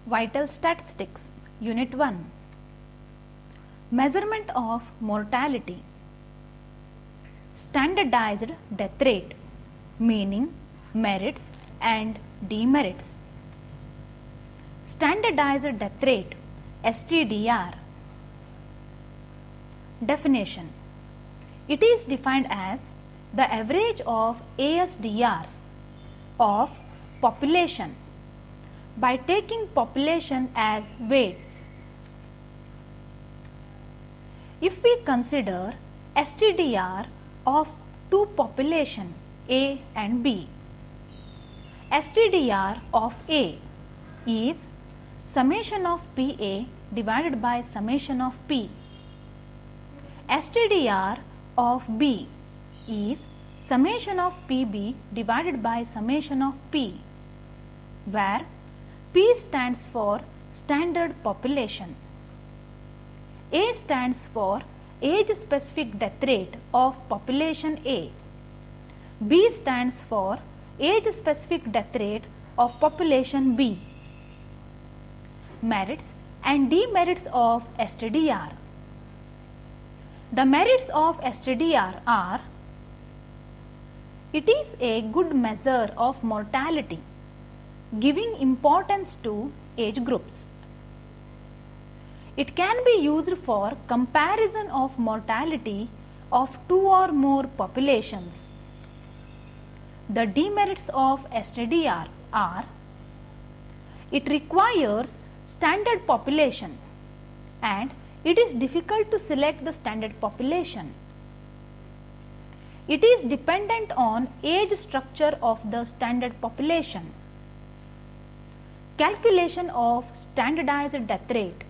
Vital Statistics, Unit 1. Measurement of mortality. Standardized death rate, meaning merits and demerits. Standardized death rate, STDR. Definition. It is defined as the average of ASDRs of population by taking population as weights. If we consider STDR of two population A and B, STDR of A is summation of PA divided by summation of P. STDR of B is summation of PB divided by summation of P, where P stands for standard population, A stands for age specific death rate of population A, B stands for age specific death rate of population B. Merits and demerits of STDR. The merits of STDR are: it is a good measure of mortality, giving importance to age groups. It can be used for comparison of mortality of two or more populations. The demerits of STDR are: it requires standard population and it is difficult to select the standard population. It is dependent on age structure of the standard population. Calculation of standardized death rate.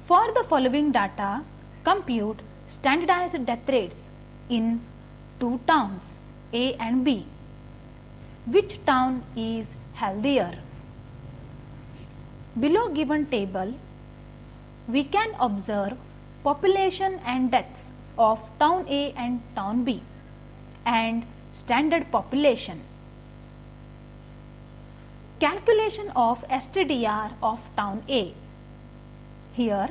For the following data, compute standardized death rates in two towns A and B. Which town is healthier? Below given table, we can observe population and deaths of town A and town B and standard population. Calculation of STDR of town A. Here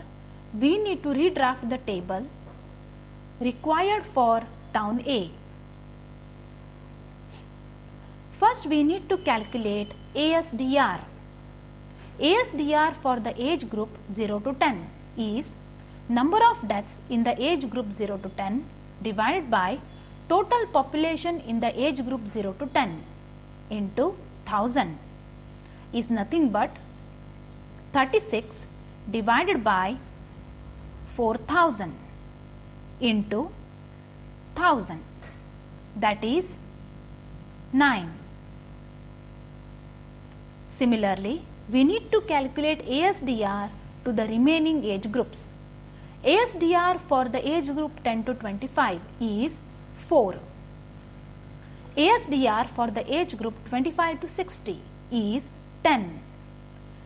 we need to redraft the table required for town A. First we need to calculate ASDR. ASDR for the age group 0 to 10 is number of deaths in the age group 0 to 10 divided by total population in the age group 0 to 10 into 1000 is nothing but 36 divided by 4000 into 1000, that is 9. Similarly, we need to calculate ASDR to the remaining age groups. ASDR for the age group 10 to 25 is 4. ASDR for the age group 25 to 60 is 10.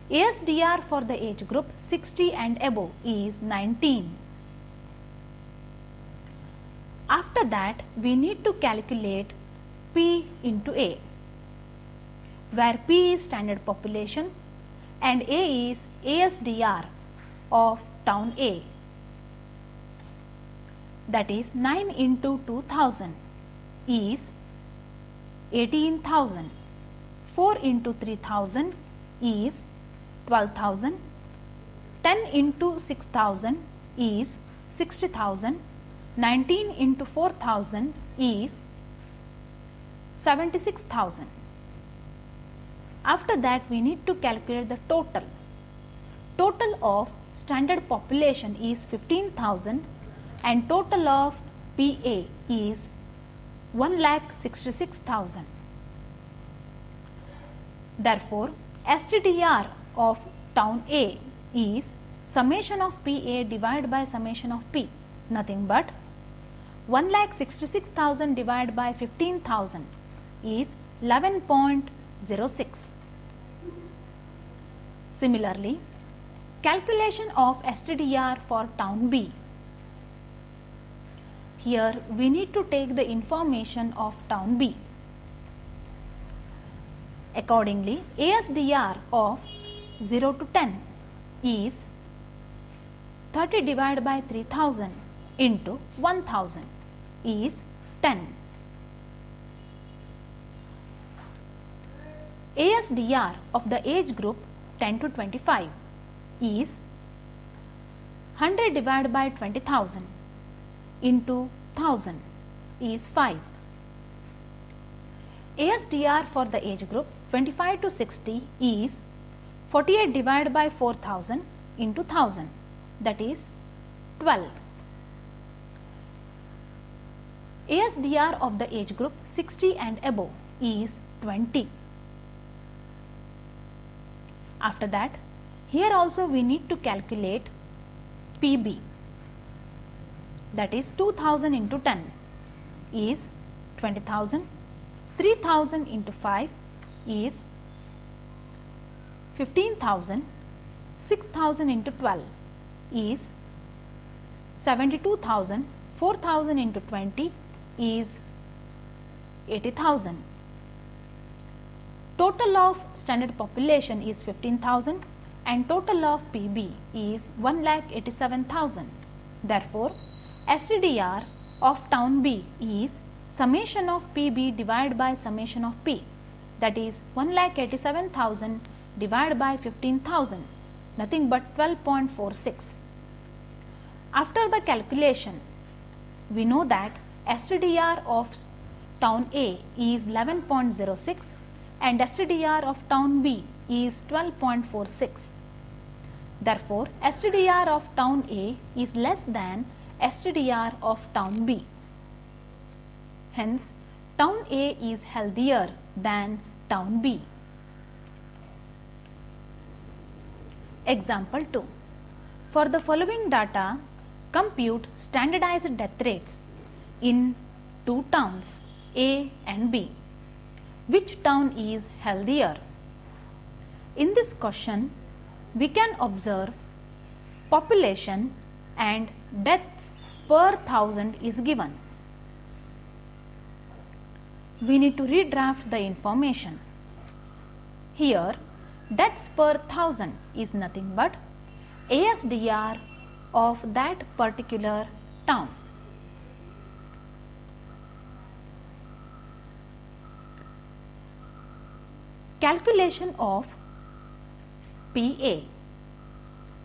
ASDR for the age group 60 and above is 19. After that, we need to calculate P into A, where P is standard population and A is ASDR of town A, that is 9 into 2000 is 18,000, 4 into 3000 is 12,000, 10 into 6000 is 60,000, 19 into 4000 is 76,000. After that, we need to calculate the total. Total of standard population is 15,000 and total of PA is 1,66,000. Therefore, STDR of town A is summation of PA divided by summation of P, nothing but 1,66,000 divided by 15,000 is 11.06. Similarly, calculation of STDR for town B. Here we need to take the information of town B. Accordingly, ASDR of 0 to 10 is 30 divided by 3000 into 1000 is 10. ASDR of the age group 10 to 25 is 100 divided by 20,000 into 1000 is 5. ASDR for the age group 25 to 60 is 48 divided by 4000 into 1000, that is 12. ASDR of the age group 60 and above is 20. After that, here also we need to calculate PB, that is 2000 into 10 is 20,000, 3000 into 5 is 15,000, 6,000 into 12 is 72,000, 4,000 into 20 is 80,000. Total of standard population is 15,000 and total of PB is 1,87,000. Therefore, STDR of town B is summation of PB divided by summation of P, that is 1,87,000 divided by 15,000, nothing but 12.46. After the calculation, we know that STDR of town A is 11.06 and STDR of town B is 12.46. Therefore, STDR of town A is less than STDR of town B. Hence, town A is healthier than town B. Example 2. For the following data, compute standardized death rates in two towns A and B. Which town is healthier? In this question, we can observe population and deaths per 1000 is given. We need to redraft the information. Here, deaths per 1000 is nothing but ASDR of that particular town. Calculation of PA,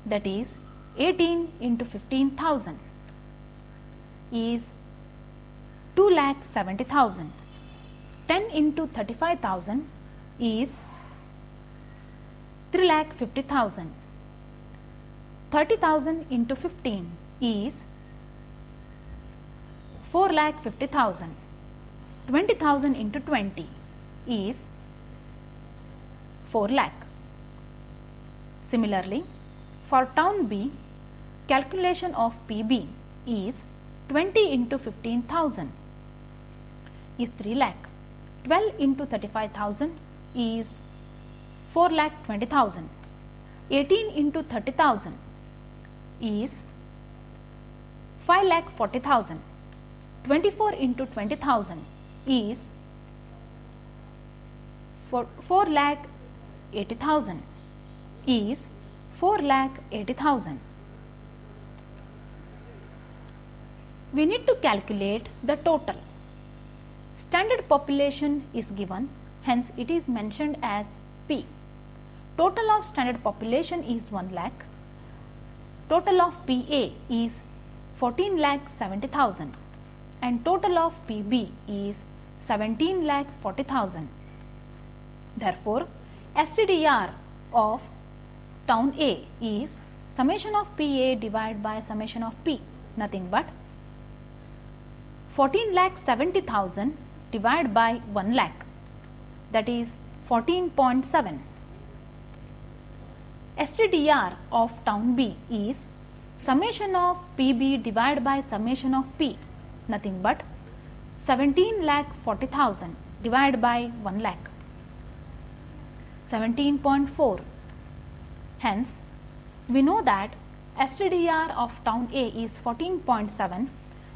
that is 18 into 15,000 is 2,70,000. 10 into 35,000 is 3,50,000. 30,000 into 15 is 4,50,000. 20,000 into 20 is 4 lakh. Similarly, for town B, calculation of PB is 20 into 15,000 is 3 lakh. 12 into 35,000 is 4,20,000. 18 into 30,000 is 5,40,000. 24 into 20,000 is 4,80,000 is 4,80,000. We need to calculate the total. Standard population is given, hence it is mentioned as P. Total of standard population is 1 lakh. Total of PA is 14,70,000 and total of PB is 17,40,000. Therefore, STDR of town A is summation of PA divided by summation of P, nothing but 14,70,000 divided by 1 lakh, that is 14.7. STDR of town B is summation of PB divided by summation of P, nothing but 17,40,000 divided by 1 lakh, 17.4. Hence, we know that STDR of town A is 14.7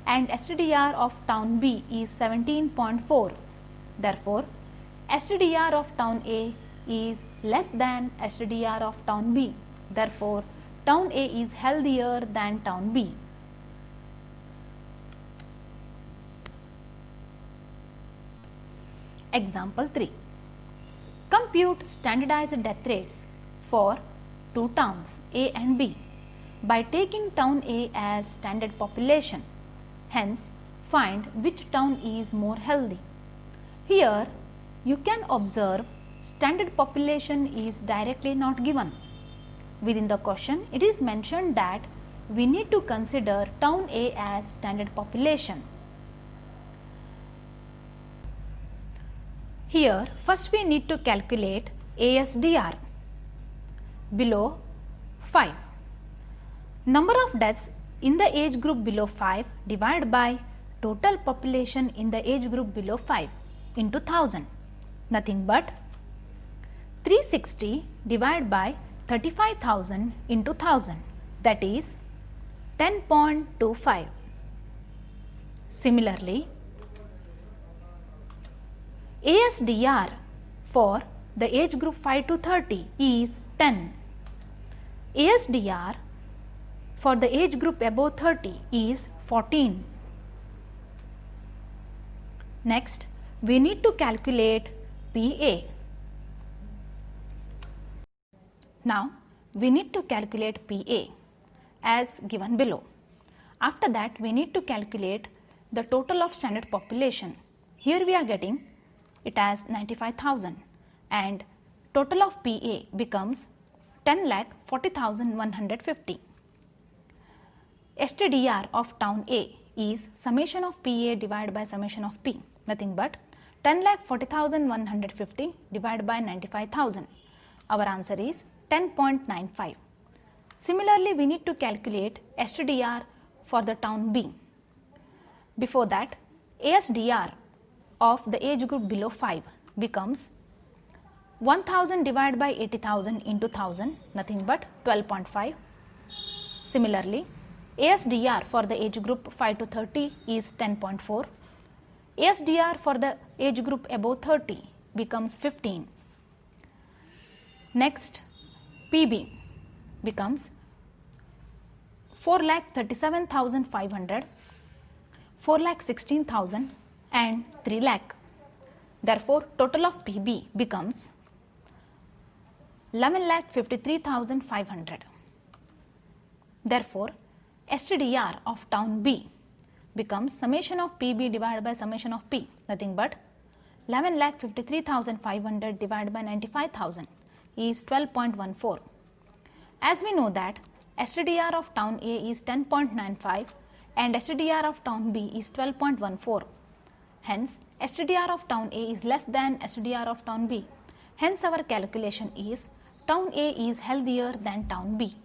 and STDR of town B is 17.4. Therefore, STDR of town A is less than STDR of town B. Therefore, town A is healthier than town B. Example 3. Compute standardized death rates for two towns A and B by taking town A as standard population. Hence, find which town is more healthy. Here, you can observe standard population is directly not given. Within the question, it is mentioned that we need to consider town A as standard population. Here, first we need to calculate ASDR below 5. Number of deaths in the age group below 5 divided by total population in the age group below 5 into 1000. Nothing but 360 divided by 35,000 into 1000, that is 10.25. Similarly, ASDR for the age group 5 to 30 is 10. ASDR for the age group above 30 is 14. Next, we need to calculate PA. Now, we need to calculate PA as given below. After that, we need to calculate the total of standard population. Here we are getting it as 95,000 and total of PA becomes 10,40,150. STDR of town A is summation of PA divided by summation of P, nothing but 10,40,150 divided by 95,000. Our answer is 10.95. Similarly, we need to calculate STDR for the town B. Before that, ASDR of the age group below 5 becomes 1000 divided by 80,000 into 1000, nothing but 12.5. Similarly, ASDR for the age group 5 to 30 is 10.4. ASDR for the age group above 30 becomes 15. Next, PB becomes 4,37,500, 4,16,000 and 3 lakh. Therefore, total of PB becomes 11,53,500. Therefore, STDR of town B becomes summation of PB divided by summation of P, nothing but 11,53,500 divided by 95,000 is 12.14. As we know that STDR of town A is 10.95 and STDR of town B is 12.14. Hence, STDR of town A is less than STDR of town B. Hence, our calculation is town A is healthier than town B.